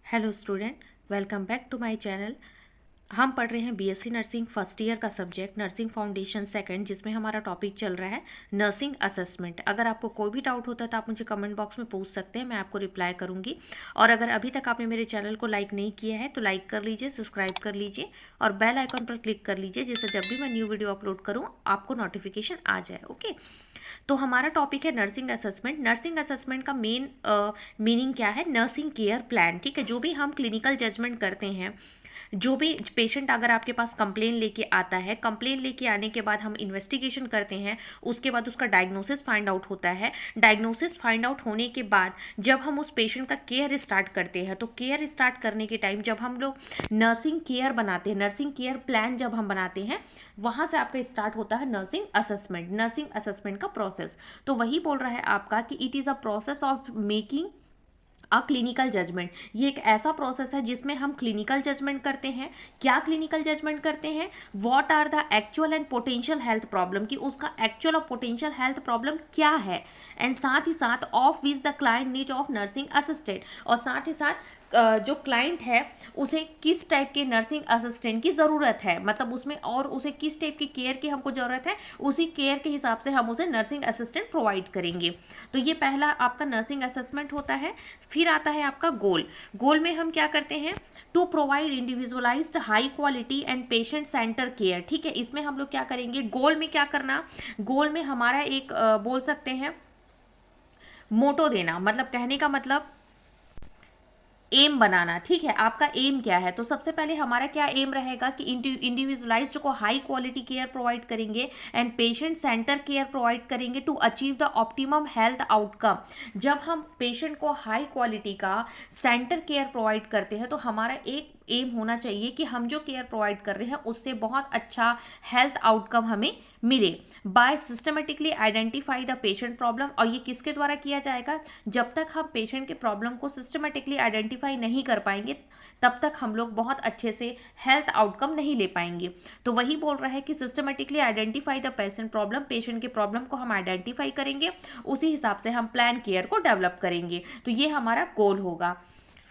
Hello student, welcome back to my channel. हम पढ़ रहे हैं बीएससी नर्सिंग फर्स्ट ईयर का सब्जेक्ट नर्सिंग फाउंडेशन सेकंड, जिसमें हमारा टॉपिक चल रहा है नर्सिंग असेसमेंट। अगर आपको कोई भी डाउट होता है तो आप मुझे कमेंट बॉक्स में पूछ सकते हैं, मैं आपको रिप्लाई करूंगी। और अगर अभी तक आपने मेरे चैनल को लाइक नहीं किया है तो लाइक कर लीजिए, सब्सक्राइब कर लीजिए और बेल आइकन पर क्लिक कर लीजिए, जिससे जब भी मैं न्यू वीडियो अपलोड करूँ आपको नोटिफिकेशन आ जाए। ओके, तो हमारा टॉपिक है नर्सिंग असेसमेंट। नर्सिंग असेसमेंट का मेन मीनिंग क्या है? Nursing care plan. ठीक है, जो भी हम क्लिनिकल जजमेंट करते हैं, जो भी पेशेंट अगर आपके पास कंप्लेन लेके आता है, कंप्लेन लेके आने के बाद हम इन्वेस्टिगेशन करते हैं, उसके बाद उसका डायग्नोसिस फाइंड आउट होता है। डायग्नोसिस फाइंड आउट होने के बाद जब हम उस पेशेंट का केयर स्टार्ट करते हैं, तो केयर स्टार्ट करने के टाइम जब हम लोग नर्सिंग केयर बनाते हैं, नर्सिंग केयर प्लान जब हम बनाते हैं, वहां से आपका स्टार्ट होता है नर्सिंग असेसमेंट, नर्सिंग असेसमेंट का प्रोसेस। तो वही बोल रहा है आपका कि it is a process of making a clinical judgment. ये एक ऐसा प्रोसेस है जिसमें हम क्लिनिकल जजमेंट करते हैं। क्या क्लिनिकल जजमेंट करते हैं? What are the actual and potential health problem, कि उसका एक्चुअल और पोटेंशियल हेल्थ प्रॉब्लम क्या है, एंड साथ ही साथ of which the client need of nursing assistant, और साथ ही साथ जो क्लाइंट है उसे किस टाइप के नर्सिंग असिस्टेंट की ज़रूरत है, मतलब उसमें और उसे किस टाइप की केयर की हमको ज़रूरत है, उसी केयर के हिसाब से हम उसे नर्सिंग असिस्टेंट प्रोवाइड करेंगे। तो ये पहला आपका नर्सिंग असेसमेंट होता है। फिर आता है आपका गोल। गोल में हम क्या करते हैं? To provide individualized high quality and patient centre care. ठीक है, इसमें हम लोग क्या करेंगे? गोल में क्या करना? गोल में हमारा एक बोल सकते हैं मोटो देना, मतलब कहने का मतलब एम बनाना। ठीक है, आपका एम क्या है? तो सबसे पहले हमारा क्या एम रहेगा कि इंडिविजुअलाइज्ड को हाई क्वालिटी केयर प्रोवाइड करेंगे and patient centre care provide करेंगे to achieve the optimum health outcome. जब हम पेशेंट को हाई क्वालिटी का सेंटर केयर प्रोवाइड करते हैं तो हमारा एक एम होना चाहिए कि हम जो केयर प्रोवाइड कर रहे हैं उससे बहुत अच्छा हेल्थ आउटकम हमें मिले। By systematically identify the patient problem, और ये किसके द्वारा किया जाएगा? जब तक हम पेशेंट के प्रॉब्लम को सिस्टमेटिकली आइडेंटिफाई नहीं कर पाएंगे तब तक हम लोग बहुत अच्छे से हेल्थ आउटकम नहीं ले पाएंगे। तो वही बोल रहा है कि systematically identify the patient problem, patient के प्रॉब्लम को हम आइडेंटिफाई करेंगे, उसी हिसाब से हम प्लान केयर को डेवलप करेंगे। तो ये हमारा गोल होगा।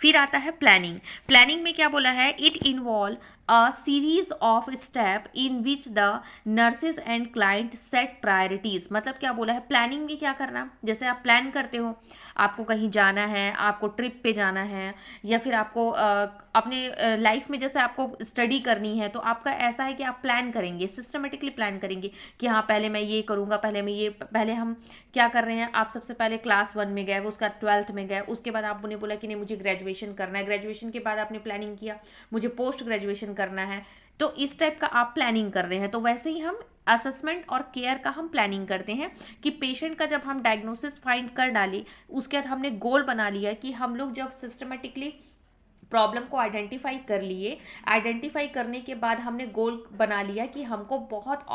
फिर आता है प्लानिंग। प्लानिंग में क्या बोला है? It involve a series of step in which the nurses and client set priorities. मतलब क्या बोला है? प्लानिंग में क्या करना? जैसे आप प्लान करते हो, आपको कहीं जाना है, आपको ट्रिप पे जाना है, या फिर आपको अपने लाइफ में जैसे आपको स्टडी करनी है, तो आपका ऐसा है कि आप प्लान करेंगे, सिस्टमेटिकली प्लान करेंगे कि हाँ पहले मैं ये करूँगा, पहले हम क्या कर रहे हैं? आप सबसे पहले क्लास 1 में गए, उसका 12th में गए, उसके बाद आपने बोला कि नहीं मुझे ग्रेजुएशन करना है, ग्रेजुएशन के बाद आपने प्लानिंग किया मुझे पोस्ट ग्रेजुएशन करना है। तो इस टाइप का आप प्लानिंग कर रहे हैं। तो वैसे ही हम असेसमेंट और केयर का हम प्लानिंग करते हैं कि पेशेंट का जब हम डायग्नोसिस फाइंड कर डाली, उसके बाद हमने गोल बना लिया कि हम लोग जब सिस्टमेटिकली प्रॉब्लम को आइडेंटिफाई कर लिए, आइडेंटिफाई करने के बाद हमने गोल बना लिया कि हमको बहुत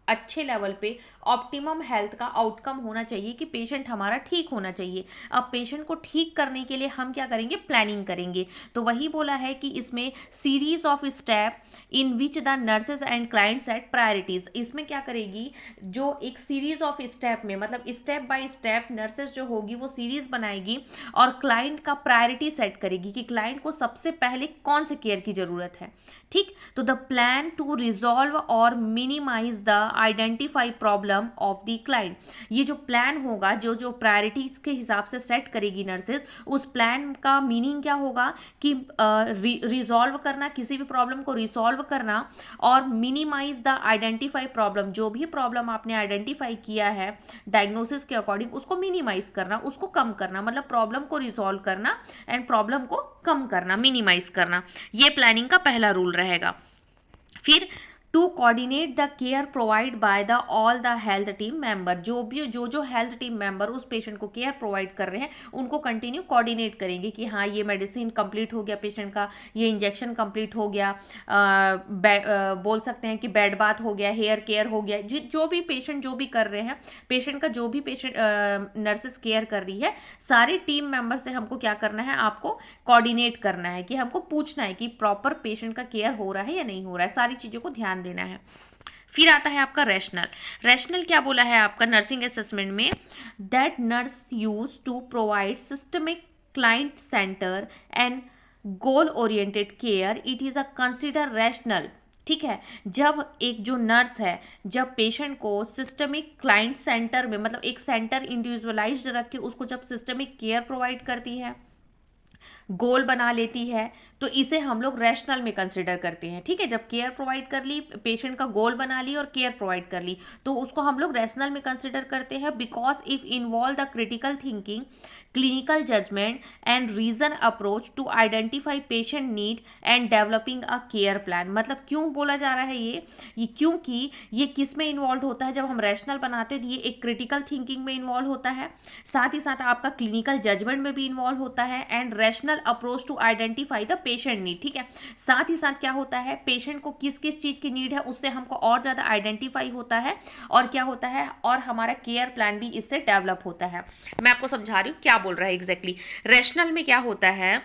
अच्छे लेवल पे ऑप्टिमम हेल्थ का आउटकम होना चाहिए, कि पेशेंट हमारा ठीक होना चाहिए। अब पेशेंट को ठीक करने के लिए हम क्या करेंगे? प्लानिंग करेंगे। तो वही बोला है कि इसमें series of step in which the nurses and client set priorities. इसमें क्या करेगी? जो एक सीरीज ऑफ स्टेप में, मतलब स्टेप बाय स्टेप नर्सेज जो होगी वो सीरीज बनाएगी और क्लाइंट का प्रायोरिटी सेट करेगी कि क्लाइंट को सबसे पहले कौन से केयर की जरूरत है। ठीक, तो द प्लान टू रिजॉल्व और minimize the identify problem of the client. ये जो प्लान होगा, जो जो प्रायोरिटीज के हिसाब से सेट करेगी नर्सेज, उस प्लान का मीनिंग क्या होगा कि रिजॉल्व करना, किसी भी प्रॉब्लम को रिसॉल्व करना, और मिनिमाइज द आइडेंटिफाई प्रॉब्लम, जो भी प्रॉब्लम आपने आइडेंटिफाई किया है डायग्नोसिस के अकॉर्डिंग उसको मिनिमाइज करना, उसको कम करना, मतलब प्रॉब्लम को रिसॉल्व करना एंड प्रॉब्लम को कम करना, मिनिमाइज करना। ये प्लानिंग का पहला रूल रहेगा। फिर to coordinate the care provide by the all the health team member. जो हेल्थ टीम मेंबर उस पेशेंट को केयर प्रोवाइड कर रहे हैं उनको कंटिन्यू कोऑर्डिनेट करेंगे कि हाँ ये मेडिसिन कंप्लीट हो गया पेशेंट का, ये इंजेक्शन कंप्लीट हो गया, बोल सकते हैं कि बेड बाथ हो गया, हेयर केयर हो गया, जो भी पेशेंट जो भी कर रहे हैं, पेशेंट का जो भी पेशेंट नर्सेस केयर कर रही है, सारे टीम मेंबर से हमको क्या करना है? आपको कोऑर्डिनेट करना है, कि हमको पूछना है कि प्रॉपर पेशेंट का केयर हो रहा है या नहीं हो रहा है, सारी चीज़ों को ध्यान देना है। फिर आता है आपका रैशनल। रैशनल क्या बोला है आपका नर्सिंग असेसमेंट में? That nurse use to provide systemic client center and goal oriented care it is a consider rational. ठीक है, जब एक जो नर्स है, जब पेशेंट को सिस्टमिक क्लाइंट सेंटर में, मतलब एक सेंटर इंडिविजुअलाइज्ड रख के उसको जब सिस्टमिक केयर प्रोवाइड करती है, गोल बना लेती है, तो इसे हम लोग रैशनल में कंसिडर करते हैं। ठीक है, जब केयर प्रोवाइड कर ली, पेशेंट का गोल बना ली और केयर प्रोवाइड कर ली, तो उसको हम लोग रैशनल में कंसिडर करते हैं, because if involve the critical thinking, clinical judgment and reason approach to identify patient need and developing a care plan. मतलब क्यों बोला जा रहा है ये क्योंकि ये किस में इन्वॉल्व होता है, जब हम रैशनल बनाते हैं तो ये एक क्रिटिकल थिंकिंग में इन्वॉल्व होता है, साथ ही साथ आपका क्लिनिकल जजमेंट में भी इन्वॉल्व होता है, and rational approach to identify the patient need. ठीक है, साथ ही साथ क्या होता है, पेशेंट को किस किस चीज की नीड है उससे हमको और ज्यादा आइडेंटिफाई होता है, और क्या होता है, और हमारा केयर प्लान भी इससे डेवलप होता है। मैं आपको समझा रही हूँ क्या बोल रहा है एग्जैक्टली। रैशनल में क्या होता है,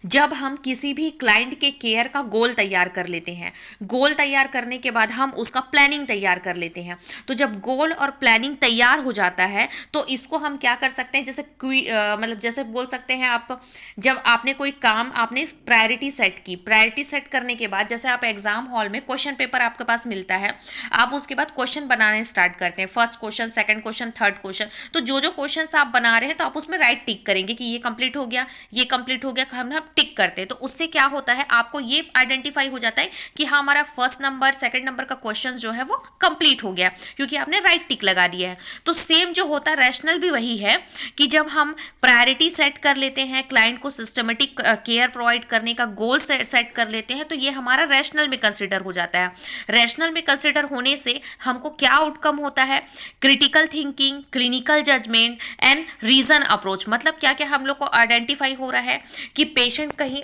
जब हम किसी भी क्लाइंट के केयर का गोल तैयार कर लेते हैं, गोल तैयार करने के बाद हम उसका प्लानिंग तैयार कर लेते हैं, तो जब गोल और प्लानिंग तैयार हो जाता है तो इसको हम क्या कर सकते हैं, जैसे मतलब जैसे बोल सकते हैं आप, जब आपने कोई काम, आपने प्रायोरिटी सेट की, प्रायोरिटी सेट करने के बाद जैसे आप एग्जाम हॉल में क्वेश्चन पेपर आपके पास मिलता है, आप उसके बाद क्वेश्चन बनाने स्टार्ट करते हैं, first question, second question, third question, तो जो जो क्वेश्चन आप बना रहे हैं तो आप उसमें राइट टिक करेंगे कि ये कंप्लीट हो गया, ये कंप्लीट हो गया, हम टिक करते हैं, तो उससे क्या होता है, आपको ये आइडेंटिफाई हो जाता है कि हाँ हमारा फर्स्ट नंबर, सेकंड नंबर का क्वेश्चन जो है वो कंप्लीट हो गया, क्योंकि आपने राइट टिक लगा दिया है। तो सेम जो होता है रैशनल भी वही है कि जब हम प्रायोरिटी सेट कर लेते हैं, क्लाइंट को सिस्टमेटिक केयर प्रोवाइड करने का गोल सेट कर लेते हैं, तो ये हमारा रैशनल में कंसिडर हो जाता है। रैशनल में कंसिडर होने से हमको क्या आउटकम होता है, critical thinking, clinical judgment and reason approach. मतलब क्या क्या हम लोग को आइडेंटिफाई हो रहा है कि पेशेंट कहीं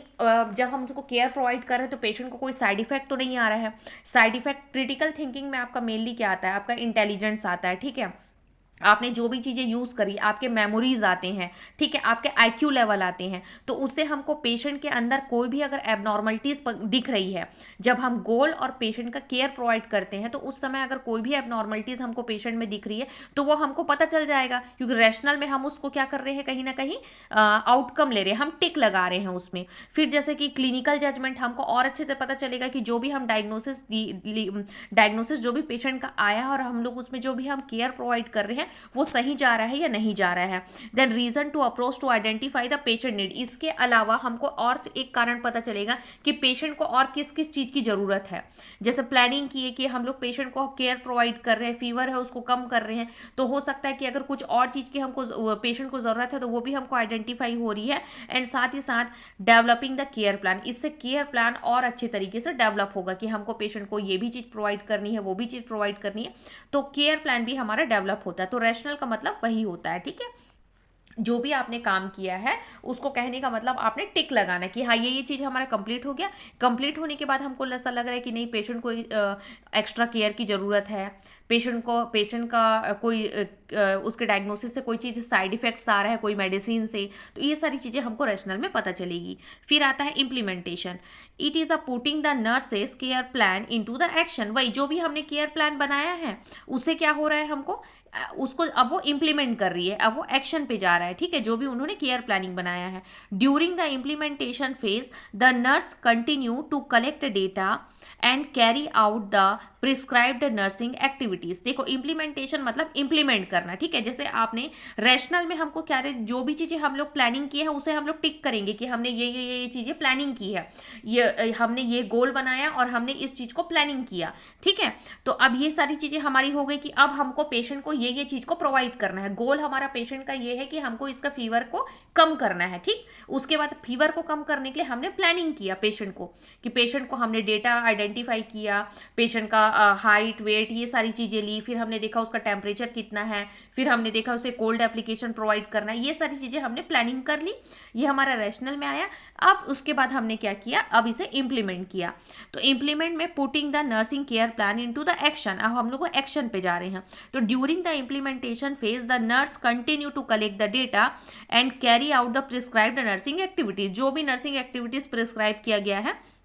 जब हम उसको केयर प्रोवाइड कर रहे हैं तो पेशेंट को कोई साइड इफेक्ट तो नहीं आ रहा है। साइड इफेक्ट क्रिटिकल थिंकिंग में आपका मेनली क्या आता है, आपका इंटेलिजेंस आता है। ठीक है, आपने जो भी चीज़ें यूज़ करी, आपके मेमोरीज आते हैं, ठीक है, आपके आईक्यू लेवल आते हैं, तो उससे हमको पेशेंट के अंदर कोई भी अगर एबनॉर्मलिटीज़ दिख रही है, जब हम गोल और पेशेंट का केयर प्रोवाइड करते हैं तो उस समय अगर कोई भी एबनॉर्मलिटीज़ हमको पेशेंट में दिख रही है तो वो हमको पता चल जाएगा, क्योंकि रैशनल में हम उसको क्या कर रहे हैं, कहीं ना कहीं आउटकम ले रहे हैं, हम टिक लगा रहे हैं उसमें। फिर जैसे कि क्लिनिकल जजमेंट, हमको और अच्छे से पता चलेगा कि जो भी हम डायग्नोसिस जो भी पेशेंट का आया है और हम लोग उसमें जो भी हम केयर प्रोवाइड कर रहे हैं वो सही जा रहा है या नहीं जा रहा है। Then reason to approach to identify the patient need, इसके अलावा हमको और एक कारण पता चलेगा कि पेशेंट को और किस किस चीज़ की ज़रूरत है। जैसे प्लानिंग की है कि हम लोग पेशेंट को केयर प्रोवाइड कर रहे हैं, फीवर है उसको कम कर रहे हैं, तो हो सकता है कि अगर कुछ और चीज़ की हमको पेशेंट को ज़रूरत है तो वो भी हमको आइडेंटिफाई हो रही है। एंड साथ ही साथ डेवलपिंग द केयर प्लान, इससे केयर प्लान और अच्छे तरीके से डेवलप होगा कि हमको पेशेंट को ये भी चीज़ प्रोवाइड करनी है, वो भी चीज़ प्रोवाइड करनी है, तो केयर प्लान भी हमारा डेवलप होता है। तो रैशनल का मतलब वही होता है। ठीक है, जो भी आपने काम किया है उसको कहने का मतलब आपने टिक लगाना कि हाँ ये चीज़ हमारा कंप्लीट हो गया। कंप्लीट होने के बाद हमको ऐसा लग रहा है कि नहीं, पेशेंट को एक्स्ट्रा केयर की ज़रूरत है, पेशेंट का कोई उसके डायग्नोसिस से कोई चीज़ साइड इफेक्ट्स आ रहा है कोई मेडिसिन से, तो ये सारी चीज़ें हमको रैशनल में पता चलेगी। फिर आता है implementation, it is a putting the nurses care plan into the action. वही जो भी हमने केयर प्लान बनाया है उससे क्या हो रहा है, हमको उसको अब वो इम्प्लीमेंट कर रही है, अब वो एक्शन पे जा रहा है। ठीक है, जो भी उन्होंने केयर प्लानिंग बनाया है। During the implementation phase the nurse continue to collect data and carry out the prescribed nursing activities. देखो इम्प्लीमेंटेशन मतलब इम्प्लीमेंट करना। ठीक है, जैसे आपने रैशनल में हमको क्या जो भी चीज़ें हम लोग प्लानिंग की है उसे हम लोग टिक करेंगे कि हमने ये चीज़ें प्लानिंग की है, ये हमने ये गोल बनाया और हमने इस चीज़ को प्लानिंग किया। ठीक है, तो अब ये सारी चीज़ें हमारी हो गई कि अब हमको पेशेंट को ये चीज़ को प्रोवाइड करना है। गोल हमारा पेशेंट का ये है कि हमको इसका फीवर को कम करना है। ठीक, उसके बाद फीवर को कम करने के लिए हमने प्लानिंग किया पेशेंट को, कि पेशेंट को हमने डेटा आइडेंटिफाई किया, पेशेंट का हाइट, वेट, ये सारी चीज़ें ली, फिर हमने देखा उसका टेम्परेचर कितना है, फिर हमने देखा उसे कोल्ड एप्लीकेशन प्रोवाइड करना है, ये सारी चीज़ें हमने प्लानिंग कर ली, ये हमारा रैशनल में आया। अब उसके बाद हमने क्या किया, अब इसे इम्प्लीमेंट किया। तो इम्प्लीमेंट में putting the nursing care plan into the action, अब हम लोग एक्शन पे जा रहे हैं। तो during the implementation phase the nurse continue to collect the data and carry out the prescribed nursing activities. जो भी नर्सिंग एक्टिविटीज प्रिस्क्राइब किया गया है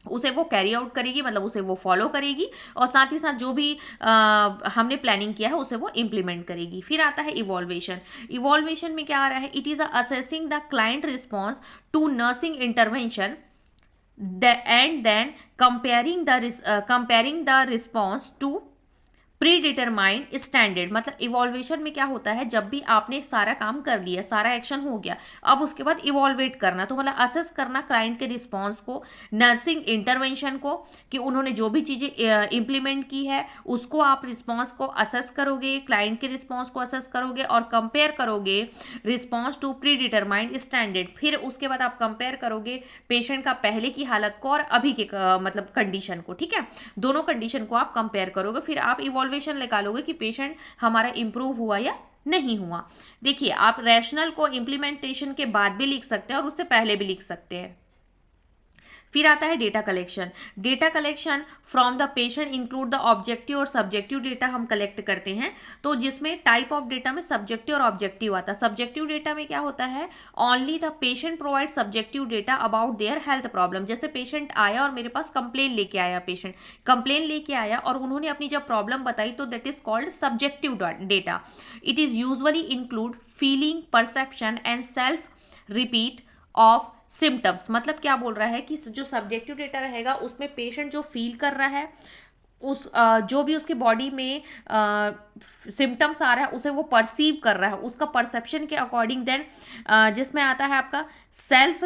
उसे वो कैरी आउट करेगी, मतलब उसे वो फॉलो करेगी, और साथ ही साथ जो भी हमने प्लानिंग किया है उसे वो इम्प्लीमेंट करेगी। फिर आता है इवॉल्वेशन। इवॉल्वेशन में क्या आ रहा है, it is assessing the client response to nursing intervention and then comparing the response to pre determined standard. मतलब इवॉल्वेशन में क्या होता है, जब भी आपने सारा काम कर लिया, सारा एक्शन हो गया, अब उसके बाद इवॉल्वेट करना, तो मतलब असेस करना क्लाइंट के रिस्पॉन्स को, नर्सिंग इंटरवेंशन को, कि उन्होंने जो भी चीज़ें इंप्लीमेंट की है उसको आप रिस्पॉन्स को असेस करोगे, क्लाइंट के रिस्पॉन्स को असेस करोगे और कंपेयर करोगे response to pre determined standard. फिर उसके बाद आप कंपेयर करोगे पेशेंट का पहले की हालत को और अभी के मतलब कंडीशन को, ठीक है, दोनों कंडीशन को आप कंपेयर करोगे, फिर आप इवॉल्वेशन निकालोगे कि पेशेंट हमारा इंप्रूव हुआ या नहीं हुआ। देखिए, आप रैशनल को इम्प्लीमेंटेशन के बाद भी लिख सकते हैं और उससे पहले भी लिख सकते हैं। फिर आता है data collection. Data collection from the patient include the objective और सब्जेक्टिव डेटा हम कलेक्ट करते हैं, तो जिसमें टाइप ऑफ डेटा में सब्जेक्टिव और ऑब्जेक्टिव आता है। सब्जेक्टिव डेटा में क्या होता है, only the patient provide subjective data about their health problem. जैसे पेशेंट आया और मेरे पास कंप्लेन लेके आया, पेशेंट कंप्लेन लेके आया और उन्होंने अपनी जब प्रॉब्लम बताई, तो that is called subjective data. It is usually include feeling, perception and self repeat of symptoms. मतलब क्या बोल रहा है कि जो सब्जेक्टिव डेटा रहेगा उसमें पेशेंट जो फील कर रहा है, उस जो भी उसकी बॉडी में सिम्टम्स आ रहा है उसे वो परसीव कर रहा है, उसका परसेप्शन के अकॉर्डिंग। देन जिसमें आता है आपका सेल्फ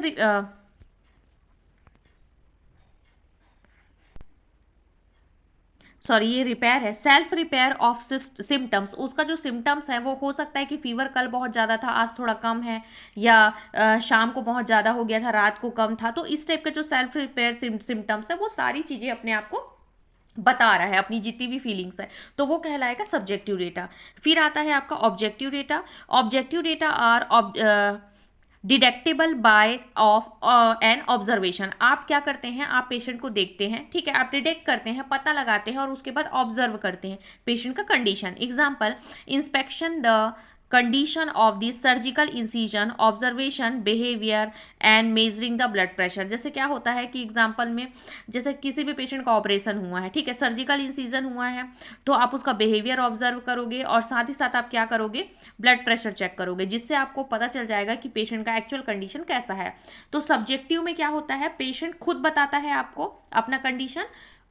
सॉरी, ये रिपेयर है, सेल्फ रिपेयर ऑफ सिम्टम्स। उसका जो सिम्टम्स है वो हो सकता है कि फीवर कल बहुत ज़्यादा था, आज थोड़ा कम है, या शाम को बहुत ज़्यादा हो गया था, रात को कम था। तो इस टाइप का जो सेल्फ रिपेयर सिम्टम्स है वो सारी चीज़ें अपने आप को बता रहा है, अपनी जितनी भी फीलिंग्स है, तो वो कहलाएगा सब्जेक्टिव डेटा। फिर आता है आपका objective data. Objective data are detectable by of an observation. आप क्या करते हैं, आप पेशेंट को देखते हैं, ठीक है, आप डिटेक्ट करते हैं, पता लगाते हैं और उसके बाद ऑब्जर्व करते हैं पेशेंट का condition. Example, inspection the condition of the surgical incision, observation behaviour and measuring the blood pressure. जैसे क्या होता है कि एग्जाम्पल में, जैसे किसी भी पेशेंट का ऑपरेशन हुआ है, ठीक है, सर्जिकल इंसिजन हुआ है, तो आप उसका बिहेवियर ऑब्जर्व करोगे और साथ ही साथ आप क्या करोगे, ब्लड प्रेशर चेक करोगे, जिससे आपको पता चल जाएगा कि पेशेंट का एक्चुअल कंडीशन कैसा है। तो सब्जेक्टिव में क्या होता है, पेशेंट खुद बताता है आपको अपना कंडीशन,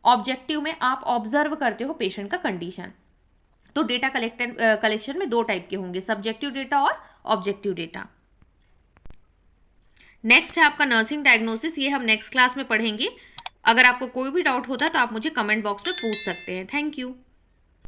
ऑब्जेक्टिव में आप ऑब्जर्व करते हो पेशेंट का कंडीशन। तो डेटा कलेक्शन में दो टाइप के होंगे, सब्जेक्टिव डेटा और ऑब्जेक्टिव डेटा। नेक्स्ट है आपका नर्सिंग डायग्नोसिस, ये हम नेक्स्ट क्लास में पढ़ेंगे। अगर आपको कोई भी डाउट होता है तो आप मुझे कमेंट बॉक्स में पूछ सकते हैं। Thank you.